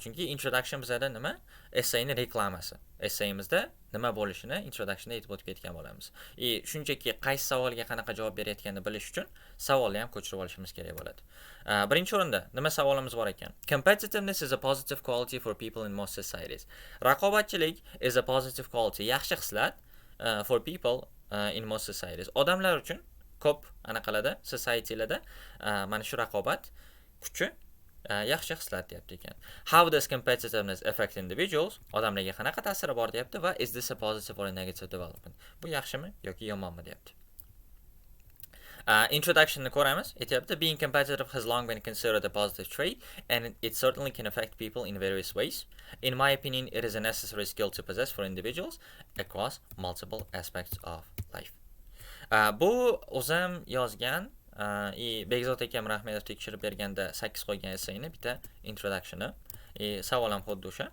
Chunki introduction bizada nima? Essayning reklamasi. Essayimizda nima bo'lishini introductionda aytib o'tib ketgan bo'lamiz. Shunchaki qaysi savolga qanaqa javob berayotganini bilish uchun savolni ham ko'chirib olishimiz kerak bo'ladi. Birinchi o'rinda nima savolimiz bor ekan? Competitiveness is a positive quality for people in most societies. Raqobatchilik is a positive quality, yaxshi xislat for people in most societies. Odamlar uchun ko'p anaqalarda, societylarda mana shu raqobat kuchi yaxshi xislat deyapti ekan. How does competitiveness affect individuals? Odamlarga qanaqa ta'siri bor deyapti va is this a positive or a negative development? Bu yaxshimi yoki yomonmi deyapti. Introduction'ni ko'ramiz. Aytyapti, being competitive has long been considered a positive trait and it certainly can affect people in various ways. In my opinion, it is a necessary skill to possess for individuals across multiple aspects of life. Bu o'zim yozgan Begzod akam Rahmetov tekshirib berganda 8 qo'ygan essayni bitta introductioni. Savol ham xuddi o'sha.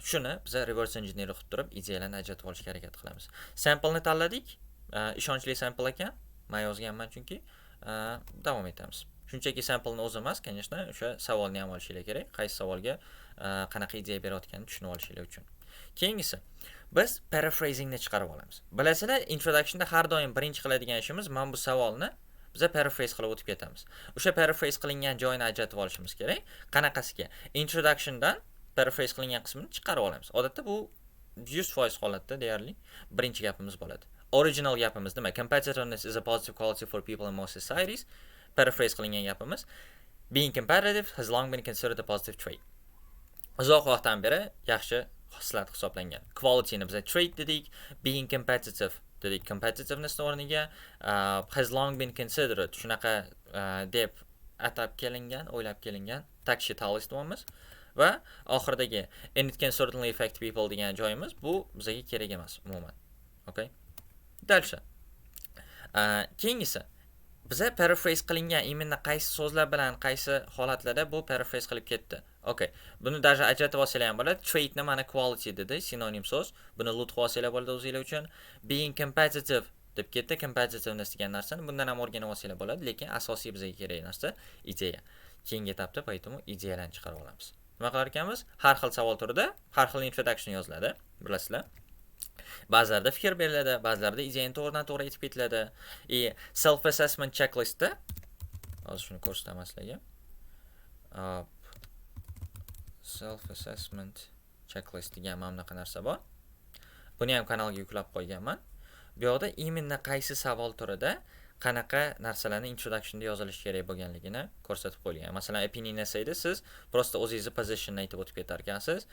Shuni biz reverse engineering qilib turib ideyalarni ajratib olishga harakat qilamiz. Sample'ni tanladik. Ishonchli sample ekan. Men yozganman chunki davom etamiz. Shunchaki sample'ni o'zi emas, конечно, o'sha savolni ham olishinglar kerak. Qaysi savolga qanaqa ideya berayotganini tushunib olishinglar uchun. Keyingisi biz paraphrasingni chiqarib olamiz. Bilasizlar, introductionda har doim birinchi qiladigan ishimiz mana bu savolni biz paraphrase qilib o'tib ketamiz. O'sha paraphrase qilingan joyini ajratib olishimiz kerak. Qanaqasiga? Introductiondan paraphrase qilingan qismini chiqarib olamiz. Odatda bu 100% holatda deyarli birinchi gapimiz bo'ladi. Original gapimiz nima? Competitiveness is a positive quality for people in most societies. Paraphrase qilingan gapimiz being competitive has long been considered a positive trait. Uzoq vaqtdan beri yaxshi xislat hisoblangan. Qualityni biz trait dedik, being competitive dedik, competitiveness o'rniga has long been considered shunaqa deb atab kelingan, o'ylab kelingan takshitalist deymiz va oxiridagi and it can certainly affect people degan joyimiz bu bizga kerak emas umuman. Okay? Dalsha. Keyingisi biza paraphrase qilingan imенно qaysi so'zlar bilan qaysi holatlarda bu paraphrase qilib ketdi. Okay. Buni даже ajratib olsanglar ham bo'ladi. Traitni mana quality dedi, sinonim so'z. Buni lutf olsanglar bo'ladi o'zingizlar uchun. Being competitive deb ketdi, competitiveness degan narsani bundan ham o'rganib olsanglar bo'ladi, lekin asosiy bizga kerak narsa ideya. Keyingi etapda поэтому ideyalarni chiqarib olamiz. Nima qilar ekanmiz? Har xil savol turida har xil introduction yoziladi, bilasizlar. Ba'zilarda fikr beriladi, ba'zilarda ideyani to'g'ridan-to'g'ri aytib ketiladi. Self assessment checklistda hozir shuni ko'rsataman sizlarga. Self assessment checklist degan mana bunaqa narsa bor. Buni ham kanalga yuklab qo'yganman. Bu yoqda imенно qaysi savol turida qanaqa narsalarni introductionda yozilishi kerak bo'lganligini ko'rsatib qo'yilgan. Masalan, opinion essayda siz prosta o'zingizni positionni aytib o'tib ketar ekansiz.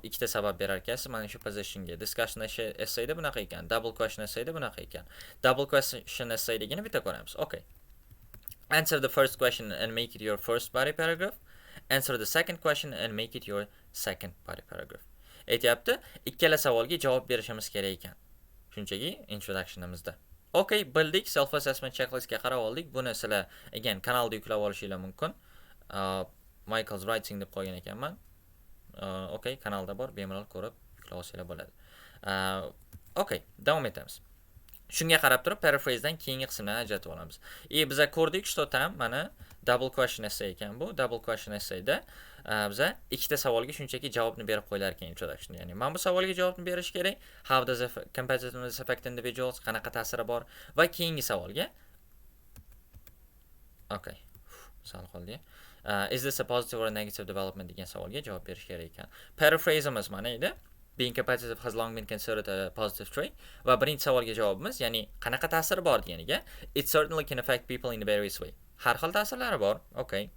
Ikkita sabab berar ekansiz mana shu positionga. Discussion essayda bunaqa ekan, double question essayda bunaqa ekan. Double question essaydagini bitta ko'ramiz. Okay. Answer the first question and make it your first body paragraph. Answer the second question and make it your second body paragraph. Aytyapti, ikkala savolga javob berishimiz kerak ekan. Shunchaki introductionimizda. Okay, bildik, self assessment checklistga qarab oldik. Buni sizlar again kanalda yuklab olishinglar mumkin. Michael's writing deb qo'ygan ekanman. Okay, kanalda bor, bemalol ko'rib yuklab olsanglar bo'ladi. Okay, davom etamiz. Shunga qarab turib paraphrasedan keyingi qismlarni ajratib olamiz. Biz ko'rdik, что там mana double question essay ekan bu. Double question essayda biz ikkita savolga shunchaki javobni berib qo'ylar ekan introduction. Ya'ni men bu savolga javobni berish kerak. How does competitiveness affect individuals? Qanaqa ta'siri bor? Va keyingi savolga okay. Sal qoldi. Is this a positive or a negative development degan savolga javob berish kerak ekan. Paraphraseimiz mana edi. Being competitive has long been considered a positive trait. Va birinchi savolga javobimiz, ya'ni qanaqa ta'siri bor deganiga, it certainly can affect people in various way. Har xil ta'sirlari bor. Okay.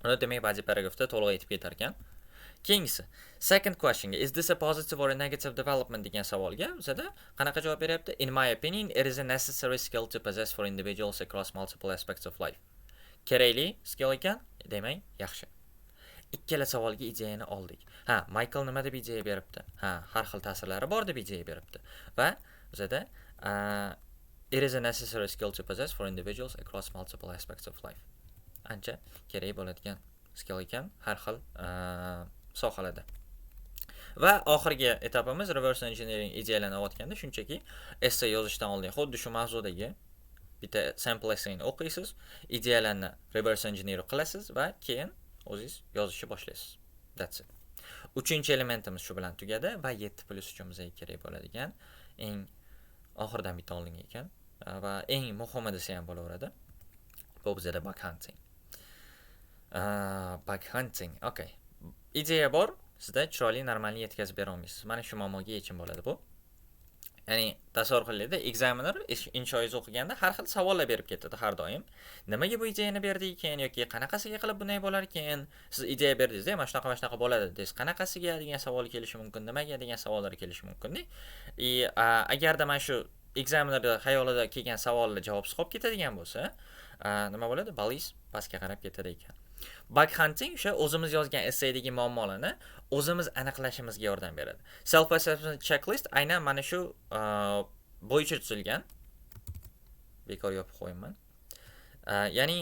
Uni demak ba'zi paragrafda to'liq aytib ketar ekan. Keyingisi, second question, is this a positive or a negative development degan savolga bizada qanaqa javob beryapti? In my opinion, it is a necessary skill to possess for individuals across multiple aspects of life. Kerakli skill ekan, demak yaxshi. Ikkala savolga ideyani oldik. Michael nima deb ideya beribdi? Har xil ta'sirlari bor deb ideya beribdi. Va bizada it is a necessary skill to possess for individuals across multiple aspects of life. Ancha kerak bo'ladigan skill ekan har xil sohalarda. Va oxirgi etapimiz reverse engineering ideyalarni olganda shunchaki essay yozishdan oldin xuddi shu mavzudagi bitta sample essayni o'qiysiz, ideyalarni reverse engineering qilasiz va keyin o'zingiz yozishni boshlaysiz. That's it. 3-elementimiz shu bilan tugadi va 7+ uchun bizga kerak bo'ladigan eng oxirdan bitta olingan ekan va eng muhimi desa ham bo'laveradi. Bu bizda bug hunting. Bug hunting. Okay. Ideya bor, sizda chiroyli normalni yetkazib bera olmaysiz. Mana shu muammoga yechim bo'ladi bu. Ya'ni tasavvur qilaylik, examiner inshoingiz o'qiganda har xil savollar berib ketadi har doim. Nimaga bu ideyani berdi ekan yoki qanaqasiga qilib bunday bo'lar ekan? Siz ideya berdingiz-da, mana shunaqa bo'ladi desiz. Qanaqasiga degan savol kelishi mumkin, nimaga degan savollar kelishi mumkin-da. Agarda mana shu examinerda xayolida kelgan savollar javobsiz qolib ketadigan bo'lsa, nima bo'ladi? Balingiz pastga qarab ketadi ekan. Bug hunting o'sha o'zimiz yozgan essaydagi muammolarni o'zimiz aniqlashimizga yordam beradi. Self assessment checklist aynan mana shu bo'yicha tuzilgan. Bekor yopib qo'yman. Ya'ni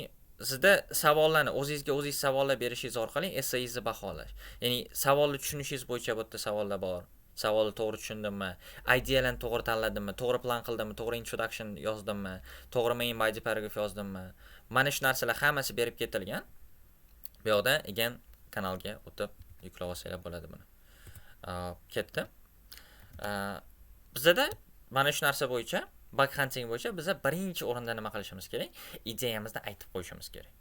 sizda savollarni o'zingizga savollar berishingiz orqali essayingizni baholash. Ya'ni savolni tushunishingiz bo'yicha bu yerda savollar bor. Savolni to'g'ri tushundimmi? Idealarni to'g'ri tanladimmi? To'g'ri plan qildimmi? To'g'ri introduction yozdimmi? To'g'ri main body paragraph yozdimmi? Mana shu narsalar hammasi berib ketilgan. Bu yoqda again kanalga o'tib yuklab olsanglar bo'ladi buni. Ketdi. Bizda mana shu narsa bo'yicha, bug hunting bo'yicha biza birinchi o'rinda nima qilishimiz kerak? Ideyamizni aytib qo'yishimiz kerak.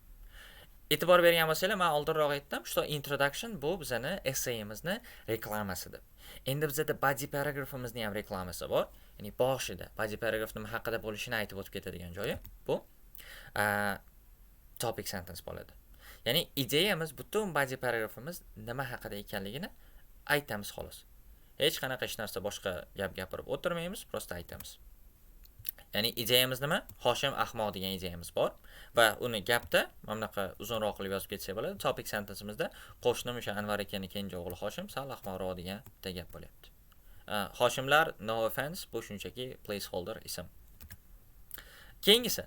E'tibor bergan bo'lsanglar, men oldinroq aytdim, shu introduction bu bizani essayimizni reklamasi deb. Endi bizda body paragraphimizni ham reklamasi bor. Ya'ni boshida body paragraph nima haqida bo'lishini aytib o'tib ketadigan joyi bu topic sentence bo'ladi. Ya'ni ideyamiz, butun body paragrafimiz nima haqida ekanligini aytamiz xolos. Hech qanaqa hech narsa boshqa gap gapirib o'tirmaymiz, prosta aytamiz. Ya'ni ideyamiz nima? Hoshim ahmoq degan ideyamiz bor va uni gapda mana bunaqa uzunroq qilib yozib ketsak bo'ladi. Topic sentenceimizda qo'shnim o'sha Anvar akaning kenja o'g'li Hoshim sal ahmoqroq degan bitta gap bo'lyapti. Hoshimlar, no offense, bu shunchaki placeholder ism. Keyingisi,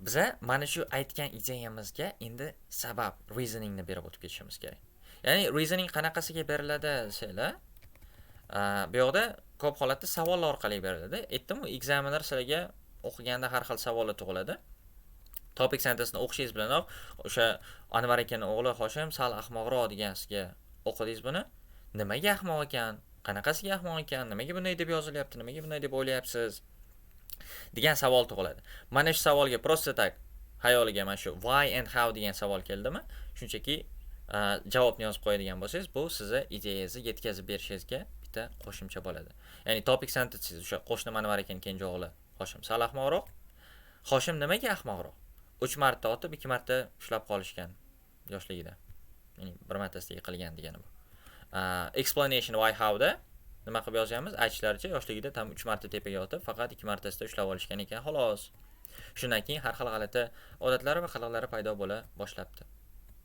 biza mana shu aytgan ideyamizga endi sabab, reasoningni berib o'tib ketishimiz kerak. Ya'ni reasoning qanaqasiga beriladi desanglar, bu yoqda ko'p holatda savollar orqali beriladi. Aytdim-ku, examiner sizlarga o'qiganda har xil savollar tug'iladi. Topic sentence'ni o'qishingiz bilanoq o'sha Anvar akaning o'g'li Hoshim sal ahmoqroq degansiga o'qidingiz buni. Nimaga ahmoq ekan? Qanaqasiga ahmoq ekan? Nimaga bunday deb yozilyapti? Nimaga bunday deb o'ylayapsiz? degan savol tug'iladi. Mana shu savolga prosta tak xayoliga mana shu why and how degan savol keldimi? Shunchaki javobni yozib qo'yadigan bo'lsangiz, bu sizga ideyangizni yetkazib berishingizga bitta qo'shimcha bo'ladi. Ya'ni topic sentence o'sha qo'shni Anvar akaning kenja o'g'li Hoshim sal ahmoqroq. Hoshim nimaga ahmoqroq? 3 marta otib, 2 marta ushlab qolishgan yoshligida. Ya'ni bir martasiga qilgan degani bu. Explanation why how da nima qilib yozamiz? Aytishlaricha yoshligida tam 3 marta tepaga otib, faqat 2 martasida ushlab olishgan ekan, xolos. Shundan keyin har xil g'alati odatlari va qiliqlari paydo bo'la boshlabdi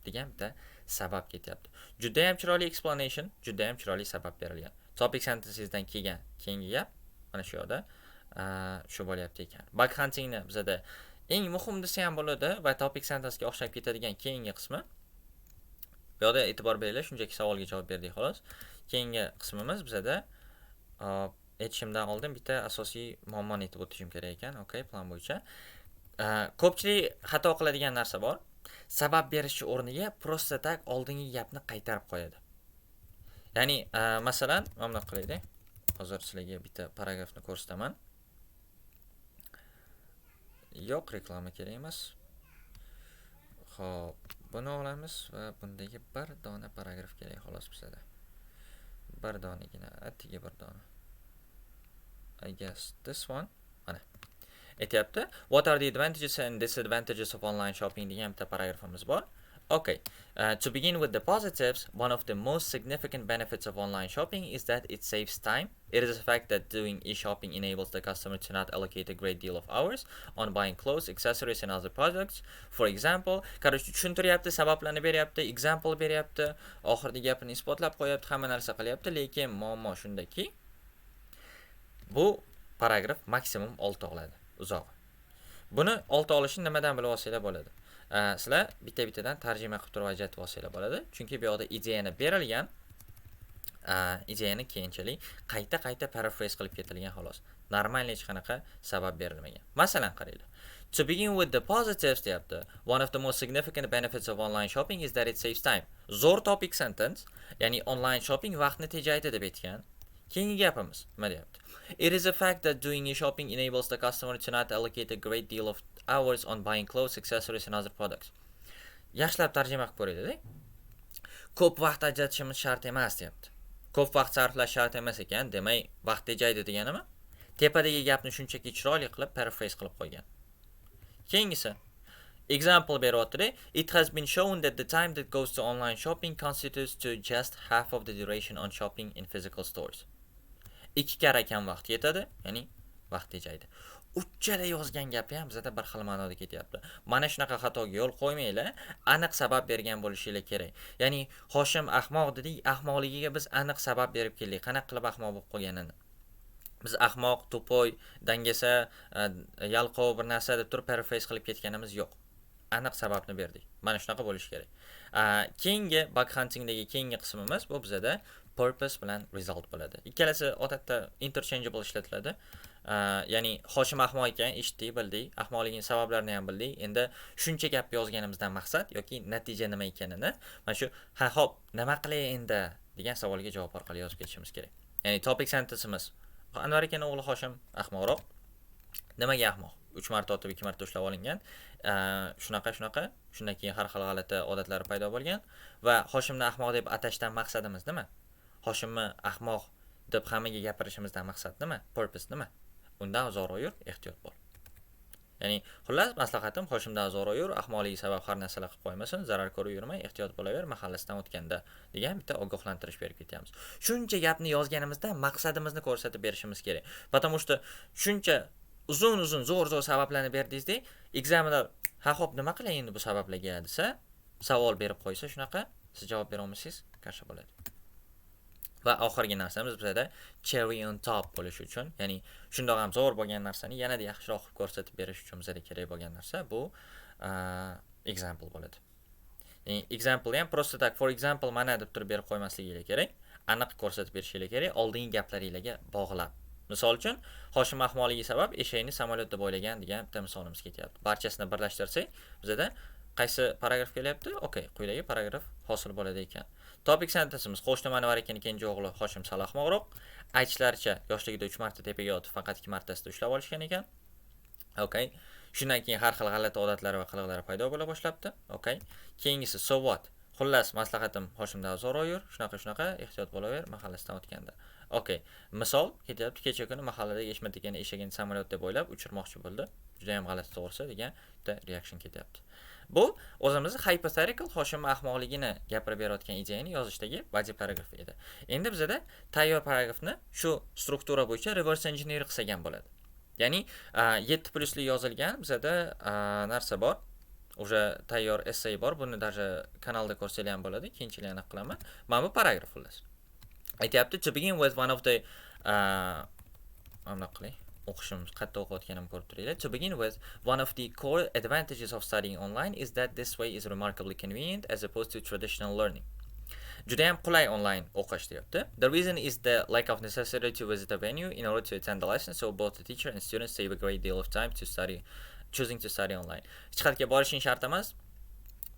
degan bitta sabab ketyapti. Juda ham chiroyli explanation, juda ham chiroyli sabab berilgan. Topic sentences'dan kelgan keyingi gap mana shu yoqda shu bo'lyapti ekan. Bug huntingni bizada eng muhim desa ham bo'ladi va topic sentence'ga o'xshab ketadigan keyingi qismi. Bu yoqda e'tibor beringlar, shunchaki savolga javob berdik xolos. Keyingi qismimiz bizada aytishimdan oldin bitta asosiy muammoni aytib o'tishim kerak ekan. Okay, plan bo'yicha. Ko'pchilik xato qiladigan narsa bor. Sabab berish o'rniga prosta tak oldingi gapni qaytarib qo'yadi. Ya'ni, masalan, mana bunday qilaylik. Hozir sizlarga bitta paragrafni ko'rsataman. Yo'q, reklama kerak emas. Xo'p, buni olamiz va bundagi bir dona paragraf kerak xolos bizda. Bir donagina, atigi bir dona. I guess this one. Mana. Aytyapti. What are the advantages and disadvantages of online shopping degan bitta paragrafimiz bor. Okay. To begin with the positives, one of the most significant benefits of online shopping is that it saves time. It is a fact that doing e-shopping enables the customer to not allocate a great deal of hours on buying clothes, accessories and other products. For example, qarashni tushuntiryapti, sabablarni beryapti, example beryapti, oxirgi gapini isbotlab qo'yapti, hamma narsa qilyapti, lekin muammo shundaki, bu paragraf maksimum 6 oladi, uzog'i. Buni 6 olishni nimadan bilib olsanglar bo'ladi? Sizlar bitta-bittadan tarjima qilib turib ajratib olsanglar bo'ladi. Chunki bu yoqda ideyani berilgan, ideyani keyinchalik qayta paraphrase qilib ketilgan xolos. Normal hech qanaqa sabab berilmagan. Masalan, qaranglar. To begin with the positives deyapti. One of the most significant benefits of online shopping is that it saves time. Zo'r topic sentence, ya'ni online shopping vaqtni tejaydi deb aytgan. Keyingi gapimiz nima deyapti? It is a fact that doing e-shopping enables the customer to not allocate a great deal of hours on buying clothes, accessories and other products. Yaxshilab tarjima qilib ko'raylik-da. Ko'p vaqt ajratishimiz shart emas deyapti. Ko'p vaqt sarflash shart emas ekan, demak, vaqt tejaydi deganimi? tepadagi gapni shunchaki chiroyli qilib paraphrase qilib qo'ygan. Keyingisi example beryapti. It has been shown that the time that goes to online shopping constitutes to just half of the duration on shopping in physical stores. 2 karra kam vaqt ketadi, ya'ni vaqt tejaydi. Uchala yozgan gapi ham bizda bir xil ma'noda ketyapti. Mana shunaqa xatoga yo'l qo'ymanglar, aniq sabab bergan bo'lishingiz kerak. Ya'ni Hoshim ahmoq dedik, ahmoqligiga biz aniq sabab berib keldik. Qanaqa qilib ahmoq bo'lib qolganini. Biz ahmoq, to'poy, dangasa, yalqov bir narsa deb turib paraphrase qilib ketganimiz yo'q. Aniq sababni berdik. Mana shunaqa bo'lishi kerak. Keyingi bug huntingdagi keyingi qismimiz bu bizda purpose bilan result bo'ladi. Ikkalasi odatda interchangeable ishlatiladi. Ya'ni Hoshim ahmoq ekan, eshitdik, bildik, ahmoqligining sabablarini ham bildik. Endi shuncha gap yozganimizdan maqsad yoki natija nima ekanini mana shu hop, nima qilay endi degan savolga javob orqali yozib ketishimiz kerak. Ya'ni topic sentenceimiz Anvar ekan o'g'li Hoshim ahmoqroq. Nimaga ahmoq? 3 marta otib 2 marta ushlab olingan. Shunaqa. Shundan keyin har xil g'alati odatlari paydo bo'lgan va Hoshimni ahmoq deb atashdan maqsadimiz nima? Hoshimni ahmoq deb hammaga gapirishimizdan maqsad nima? Purpose nima? Undan uzoq yur, ehtiyot bo'l. Ya'ni xullas maslahatim Hoshimdan uzoq yur, ahmoqligi sabab har narsalar qilib qo'ymasin, zarar ko'rib yurmay, ehtiyot bo'laver mahallasidan o'tganda degan bitta ogohlantirish berib ketyapmiz. Shuncha gapni yozganimizda maqsadimizni ko'rsatib berishimiz kerak. Потому что shuncha uzun zo'r sabablarni berdingizda, examiner hop nima qilay endi bu sabablarga desa, savol berib qo'ysa shunaqa, siz javob bera olmasangiz, qarshi bo'ladi. Va oxirgi narsamiz bizda cherry on top bo'lishi uchun, ya'ni shundoq ham zo'r bo'lgan narsani yanada yaxshiroq qilib ko'rsatib berish uchun bizga kerak bo'lgan narsa bu example bo'ladi. Ya'ni example ham prosta tak for example mana deb turib berib qo'ymasligingiz kerak, aniq ko'rsatib berishingiz kerak, oldingi gaplaringizga bog'lab. Misol uchun Hoshim ahmoqligi sabab eshakni samolyotda bo'ylagan degan bitta misolimiz ketyapti. Barchasini birlashtirsak, bizda qaysi paragraf kelyapti? Okay, quyidagi paragraf hosil bo'ladi ekan. Topic sentenceimiz qo'shni Anvar ekan, kenja o'g'li Hoshim sal ahmoqroq. Aytishlaricha yoshligida 3 marta tepaga otib, faqat 2 martasida ushlab olishgan ekan. Okay. Shundan keyin har xil g'alati odatlari va qiliqlari paydo bo'la boshlabdi. Okay. Keyingisi so what? Xullas maslahatim Hoshimdan uzoq yur, shunaqa, ehtiyot bo'laver mahallasidan o'tganda. Okay. Misol ketyapti, kecha kuni mahallada Eshmat ekan eshagini samolyotda bo'ylab uchirmoqchi bo'ldi. Juda ham g'alati to'g'risi degan bitta reaction ketyapti. Bu o'zimiz hypothetical Hoshim ahmoqligini gapirib berayotgan ideyani yozishdagi body paragraf edi. Endi bizda tayyor paragrafni shu struktura bo'yicha reverse engineer qilgan bo'ladi. Ya'ni 7 plusli yozilgan bizda narsa bor. O'sha tayyor essay bor. Buni даже kanalda ko'rsatgan ham bo'ladi. Keyinchalik aniq qilaman. Mana bu paragraf xullas. Aytyapti to begin with one of the aniq qilay. O'qishim qayerda o'qiyotganim ko'rib turinglar. To begin with, one of the core advantages of studying online is that this way is remarkably convenient as opposed to traditional learning. Juda ham qulay online o'qish deyapti. The reason is the lack of necessity to visit a venue in order to attend the lesson, so both the teacher and students save a great deal of time to choosing to study online. Hech qayerga borishing shart emas.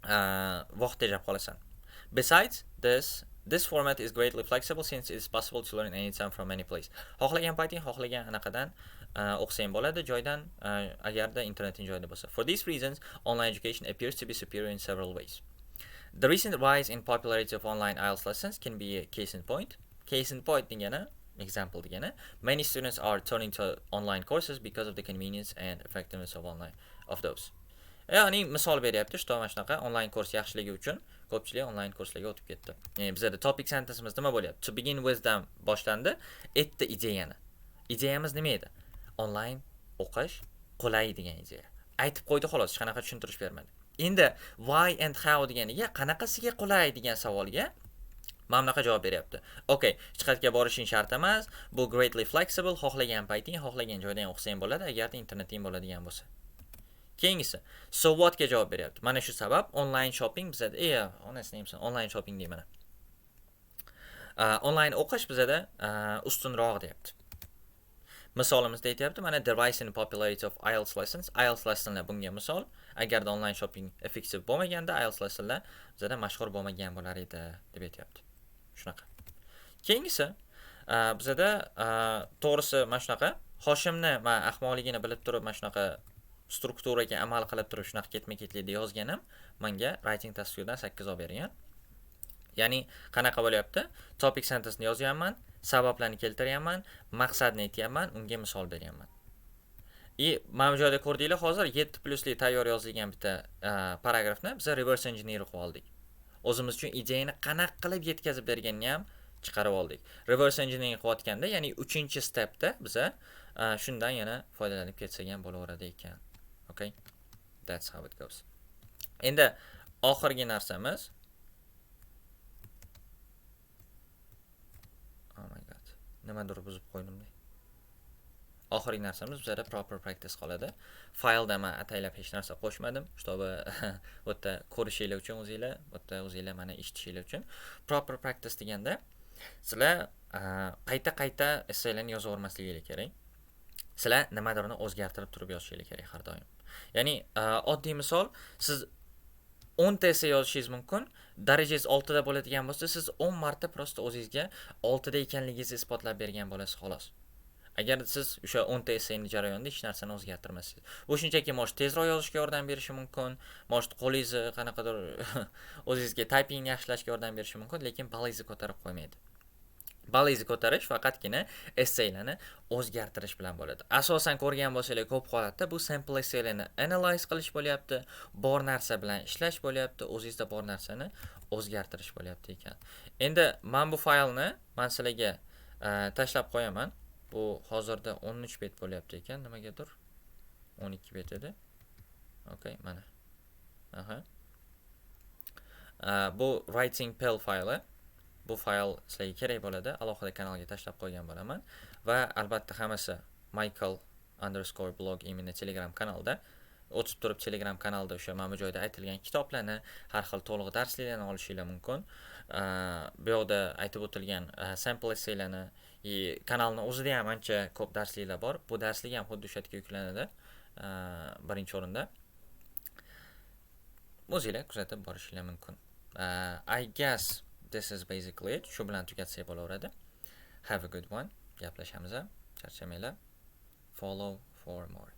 Vaqt tejab qolasan. Besides this format is greatly flexible since it is possible to learn anytime from any place. Xohlagan payting, xohlagan anaqadan o'qisang bo'ladi, joydan agarda interneting joyda bo'lsa. For these reasons, online education appears to be superior in several ways. The recent rise in popularity of online IELTS lessons can be a case in point. Case in point degani, example degani, many students are turning to online courses because of the convenience and effectiveness of those. Ya'ni misol beryapti, что mana shunaqa onlayn kurs yaxshiligi uchun ko'pchilik onlayn kurslarga o'tib ketdi. Ya'ni bizda topic sentenceimiz nima bo'lyapti? To begin with dan boshlandi, aytdi ideyani. Ideyamiz nima edi? Onlayn o'qish qulay degan ideya. Aytib qo'ydi xolos, hech qanaqa tushuntirish bermadi. Endi why and how deganiga, qanaqasiga qulay degan savolga mana bunaqa javob beryapti. Okay, hech qayerga borishing shart emas. Bu greatly flexible, xohlagan payting, xohlagan joydan o'qisang bo'ladi, agarda interneting bo'ladigan bo'lsa. Keyingisi, so what ga javob beryapti. Mana shu sabab online shopping bizda, honest name'sin, online shopping deyman. Online o'qish bizda ustunroq deyapti. Misolimizda aytyapti, mana the rise in popularity of IELTS lessons. IELTS lessonlar bunga misol. Agarda online shopping effective bo'lmaganda, IELTS lessonlar bizda mashhur bo'lmagan bo'lar edi deb aytyapti. Shunaqa. Keyingisi, bizda to'g'risi mana shunaqa Hoshimni va ahmoqligini bilib turib mana shunaqa strukturaga amal qilib turib shunaqa ketma-ketlikda yozganim menga writing test 8 olib bergan. Ya'ni qanaqa bo'lyapti? Topic sentence'ni yozyapman, sabablarni keltiryapman, maqsadni aytyapman, unga misol beryapman. Mana bu joyda ko'rdinglar, hozir 7 plusli tayyor yozilgan bitta paragrafni biz reverse engineer qilib oldik. O'zimiz uchun ideyani qanaqa qilib yetkazib berganini ham chiqarib oldik. Reverse engineering qilayotganda, ya'ni 3-stepda biza shundan yana foydalanib ketsak ham bo'laveradi ekan. Okay? That's how it goes. Endi oxirgi narsamiz, oh my god, nimadir buzib qo'ydimda. Oxirgi narsamiz bizda proper practice qoladi. Faylda men ataylab hech narsa qo'shmadim, чтобы bu yerda ko'rishinglar uchun o'zinglar mana eshitishinglar uchun. Proper practice deganda sizlar qayta essaylarni yozavermasligingiz kerak. Sizlar nimadirni o'zgartirib turib yozishingiz kerak har doim. Ya'ni oddiy misol, siz 10 ta essay yozishingiz mumkin. Darajangiz 6 da bo'ladigan bo'lsa, siz 10 marta prosta o'zingizga 6 da ekanligingizni isbotlab bergan bo'lasiz xolos. Agar siz o'sha 10 ta essayni jarayonida hech narsani o'zgartirmasangiz, bu shunchaki mosh tezroq yozishga yordam berishi mumkin, mosh qo'lingizni qanaqadir o'zingizga typingni yaxshilashga yordam berishi mumkin, lekin balangizni ko'tarib qo'ymaydi. Balangizni ko'tarish faqatgina essaylarni o'zgartirish bilan bo'ladi. Asosan ko'rgan bo'lsanglar ko'p holatda bu sample essaylarni analyze qilish bo'lyapti, bor narsa bilan ishlash bo'lyapti, o'zingizda bor narsani o'zgartirish bo'lyapti ekan. Endi men bu faylni men sizlarga tashlab qo'yaman. Bu hozirda 13 bet bo'lyapti ekan, nimagadir 12 bet edi. Okay, mana. Bu writing pel fayli. Bu fayl sizlarga kerak bo'ladi. Alohida kanalga tashlab qo'ygan bo'laman va albatta hammasi michael_blog imeni Telegram kanalda. O'tib turib Telegram kanalda o'sha mana bu joyda aytilgan kitoblarni, har xil to'liq darsliklarni olishingiz mumkin. Bu yoqda aytib o'tilgan sample essaylarni kanalning o'zida ham ancha ko'p darsliklar bor. Bu darslik ham xuddi o'sha yerga yuklanadi. Birinchi o'rinda o'zingizlar kuzatib borishingiz mumkin. I guess this is basically it. Shu bilan tugatsak bo'laveradi. Have a good one. Gaplashamiz. Charchamanglar. Follow for more.